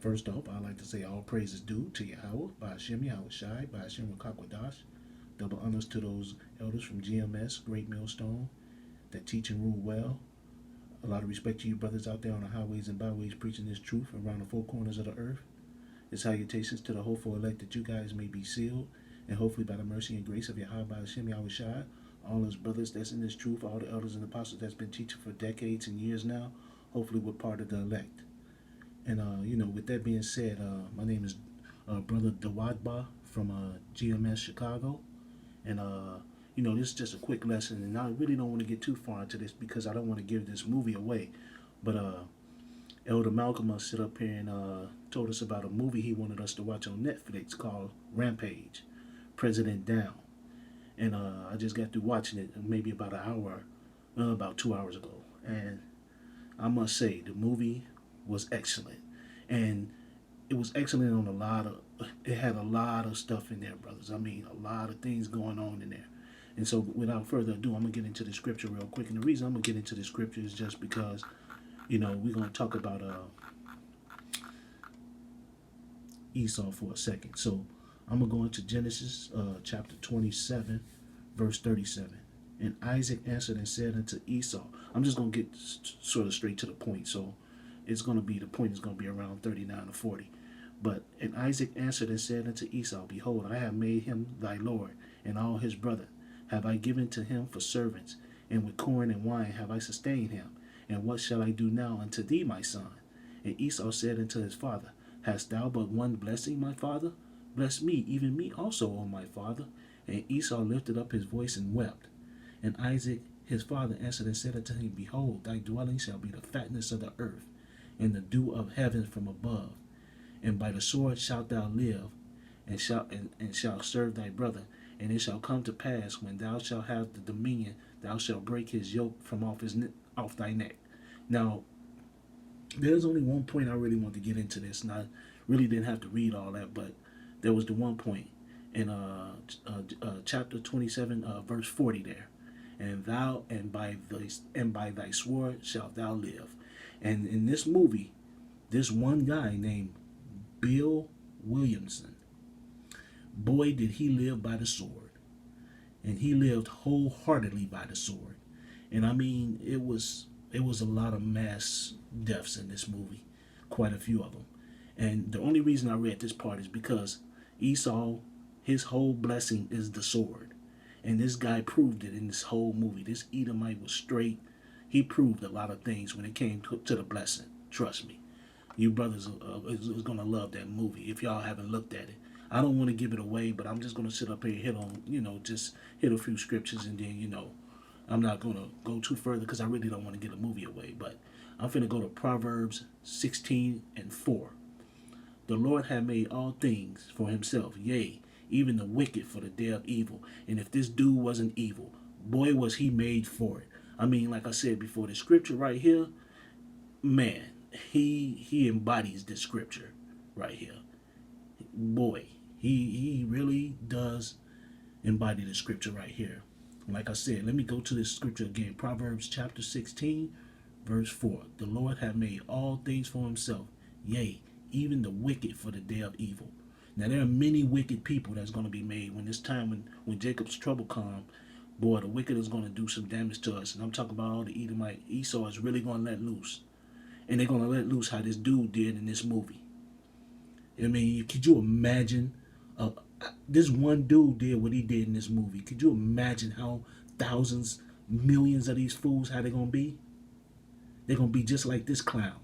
First off, I'd like to say all praise is due to Yahweh, by Hashem Yahweh Shai, by Hashem Rakakwadash. Double honors to those elders from GMS, Great Millstone, that teach and rule well. A lot of respect to you brothers out there on the highways and byways preaching this truth around the four corners of the earth. It's salutations to the hopeful elect that you guys may be sealed, and hopefully by the mercy and grace of Yahweh, by Hashem Yahweh Shai, all those brothers that's in this truth, all the elders and apostles that's been teaching for decades and years now, hopefully we're part of the elect. And with that being said, my name is Brother Dawadba from GMS Chicago, and this is just a quick lesson, and I really don't want to get too far into this because I don't want to give this movie away. But Elder Malcolm stood up here and told us about a movie he wanted us to watch on Netflix called Rampage, President Down, and I just got through watching it maybe about about 2 hours ago, and I must say the movie was excellent, and it was excellent on it had a lot of stuff in there, brothers. I mean, a lot of things going on in there. And so without further ado, I'm gonna get into the scripture real quick. And the reason I'm gonna get into the scripture is just because we're gonna talk about Esau for a second. So I'm gonna go into Genesis chapter 27 verse 37. And Isaac answered and said unto Esau, I'm just gonna get sort of straight to the point, so the point is going to be around 39 or 40. But, and Isaac answered and said unto Esau, Behold, I have made him thy Lord, and all his brother have I given to him for servants, and with corn and wine have I sustained him. And what shall I do now unto thee, my son? And Esau said unto his father, Hast thou but one blessing, my father? Bless me, even me also, O my father. And Esau lifted up his voice and wept. And Isaac his father answered and said unto him, Behold, thy dwelling shall be the fatness of the earth, and the dew of heaven from above. And by the sword shalt thou live, and shalt serve thy brother. And it shall come to pass, when thou shalt have the dominion, thou shalt break his yoke from off thy neck. Now, there's only one point I really want to get into this, and I really didn't have to read all that, but there was the one point in chapter 27, verse 40 there. And by thy sword shalt thou live. And in this movie, this one guy named Bill Williamson, boy, did he live by the sword. And he lived wholeheartedly by the sword. And I mean, it was a lot of mass deaths in this movie, quite a few of them. And the only reason I read this part is because Esau, his whole blessing is the sword. And this guy proved it in this whole movie. This Edomite was straight. He proved a lot of things when it came to the blessing. Trust me. You brothers is going to love that movie if y'all haven't looked at it. I don't want to give it away, but I'm just going to sit up here and hit on, just hit a few scriptures, and then, I'm not going to go too further because I really don't want to get a movie away. But I'm finna go to Proverbs 16 and 4. The Lord had made all things for himself, yea, even the wicked for the day of evil. And if this dude wasn't evil, boy, was he made for it. I mean, like I said before, the scripture right here, man, he embodies this scripture right here. Boy, he really does embody the scripture right here. Like I said, let me go to this scripture again. Proverbs chapter 16, verse 4. The Lord hath made all things for himself, yea, even the wicked for the day of evil. Now, there are many wicked people that's going to be made when this time, when Jacob's trouble comes. Boy, the wicked is going to do some damage to us. And I'm talking about all the Edomite. Esau is really going to let loose. And they're going to let loose how this dude did in this movie. I mean, could you imagine? This one dude did what he did in this movie. Could you imagine how thousands, millions of these fools, how they're going to be? They're going to be just like this clown.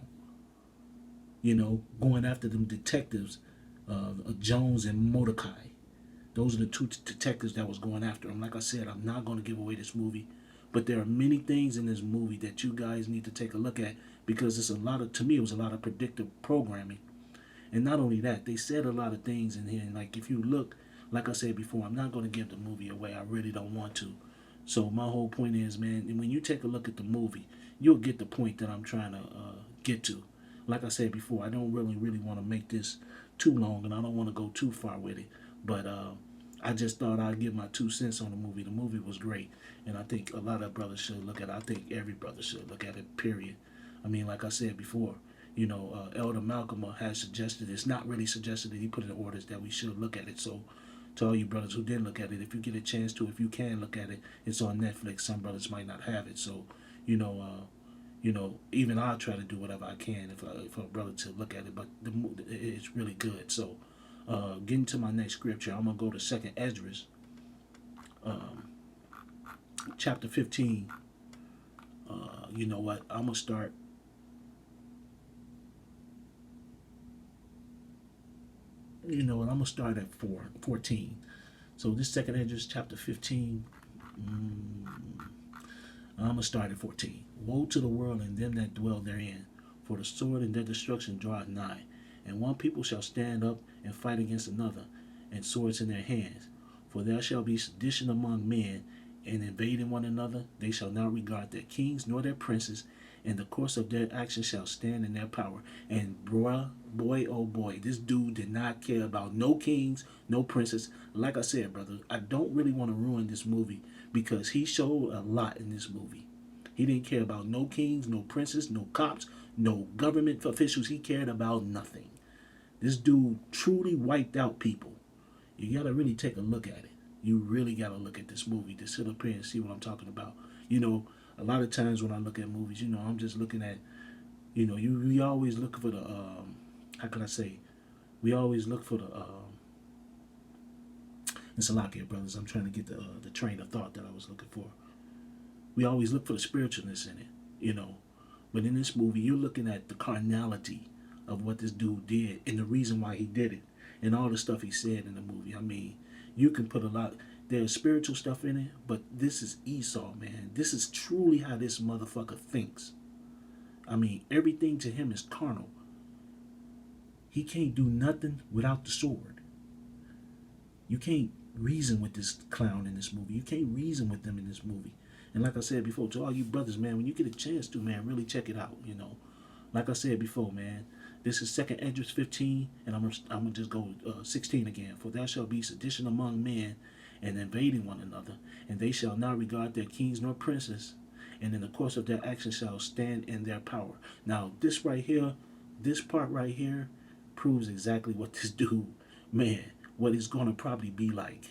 Going after them detectives, Jones and Mordecai. Those are the two detectives that was going after him. Like I said, I'm not going to give away this movie, but there are many things in this movie that you guys need to take a look at, because it's to me, it was a lot of predictive programming. And not only that, they said a lot of things in here. And like, if you look, like I said before, I'm not going to give the movie away. I really don't want to. So my whole point is, man, when you take a look at the movie, you'll get the point that I'm trying to get to. Like I said before, I don't really want to make this too long, and I don't want to go too far with it. But I just thought I'd give my 2 cents on the movie. The movie was great, and I think a lot of brothers should look at it. I think every brother should look at it, period. I mean, like I said before, Elder Malcolm has suggested, it's not really suggested that he put in orders that we should look at it. So to all you brothers who did look at it, if you get a chance to, if you can look at it, it's on Netflix. Some brothers might not have it. So, even I'll try to do whatever I can for a brother to look at it, but it's really good. So, getting to my next scripture, I'm going to go to 2nd Esdras, chapter 15. You know what? I'm going to start. You know what? I'm going to start at 14. So this 2nd Esdras, chapter 15. I'm going to start at 14. Woe to the world and them that dwell therein, for the sword and their destruction draweth nigh. And one people shall stand up and fight against another, and swords in their hands. For there shall be sedition among men, and invading one another. They shall not regard their kings nor their princes, and the course of their action shall stand in their power. And boy, oh boy, this dude did not care about no kings, no princes. Like I said, brother, I don't really want to ruin this movie because he showed a lot in this movie. He didn't care about no kings, no princes, no cops, no government officials. He cared about nothing. This dude truly wiped out people. You got to really take a look at it. You really got to look at this movie to sit up here and see what I'm talking about. A lot of times when I look at movies, I'm just looking at, we always look for the, how can I say, we always look for the, it's a lot here, brothers. I'm trying to get the train of thought that I was looking for. We always look for the spiritualness in it, But in this movie, you're looking at the carnality of what this dude did and the reason why he did it and all the stuff he said in the movie. I mean, you can put a lot, there's spiritual stuff in it, but this is Esau, man. This is truly how this motherfucker thinks. I mean, everything to him is carnal. He can't do nothing without the sword. You can't reason with this clown in this movie. You can't reason with them in this movie. And like I said before, to all you brothers, man, when you get a chance to, man, really check it out, Like I said before, man, this is 2nd Esdras 15, and I'm gonna just go 16 again. For there shall be sedition among men, and invading one another, and they shall not regard their kings nor princes, and in the course of their action shall stand in their power. Now, this part right here, proves exactly what this dude, man, what it's gonna probably be like.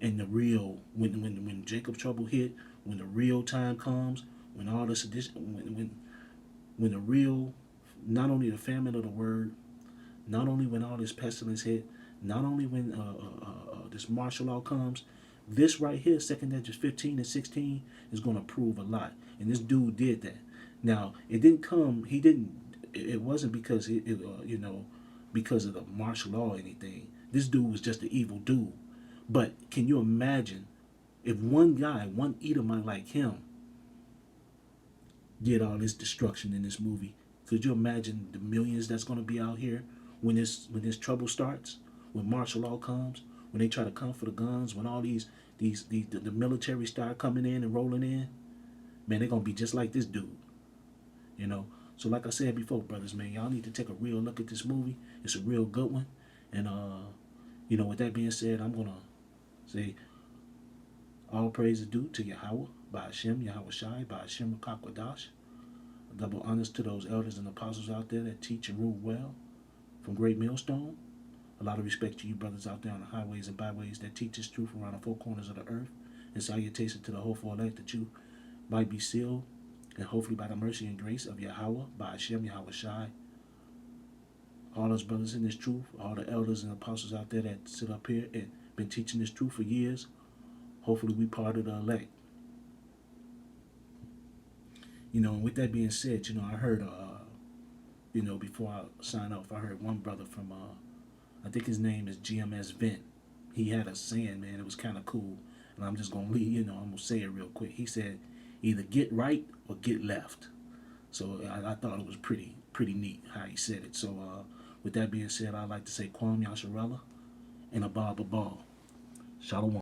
And the real, when Jacob's trouble hit, when the real time comes, when all the sedition, when the real, not only the famine of the word, not only when all this pestilence hit, not only when this martial law comes, this right here, 2nd Esdras 15 and 16, is going to prove a lot. And this dude did that. Now, it wasn't because, because of the martial law or anything. This dude was just an evil dude. But can you imagine if one guy, one Edomite like him, did all this destruction in this movie? Could you imagine the millions that's going to be out here when this trouble starts, when martial law comes, when they try to come for the guns, when all the military start coming in and rolling in? Man, they're going to be just like this dude, So like I said before, brothers, man, y'all need to take a real look at this movie. It's a real good one. And, with that being said, I'm going to say all praise is due to Yahweh, by Hashem, Yahweh Shai, by Hashem Rakakwadash. Double honors to those elders and apostles out there that teach and rule well from Great Millstone. A lot of respect to you brothers out there on the highways and byways that teach this truth around the four corners of the earth. And salutation to the hopeful elect that you might be sealed, and hopefully by the mercy and grace of Yahweh, by Hashem, Yahweh Shai. All those brothers in this truth, all the elders and apostles out there that sit up here and been teaching this truth for years, hopefully we part of the elect. And with that being said, I heard, before I sign off, I heard one brother from, I think his name is GMS Vent. He had a saying, man, it was kind of cool. And I'm just going to leave, I'm going to say it real quick. He said, either get right or get left. So I thought it was pretty neat how he said it. So with that being said, I'd like to say Kwam Yasharella and Abba Babal. Shalom.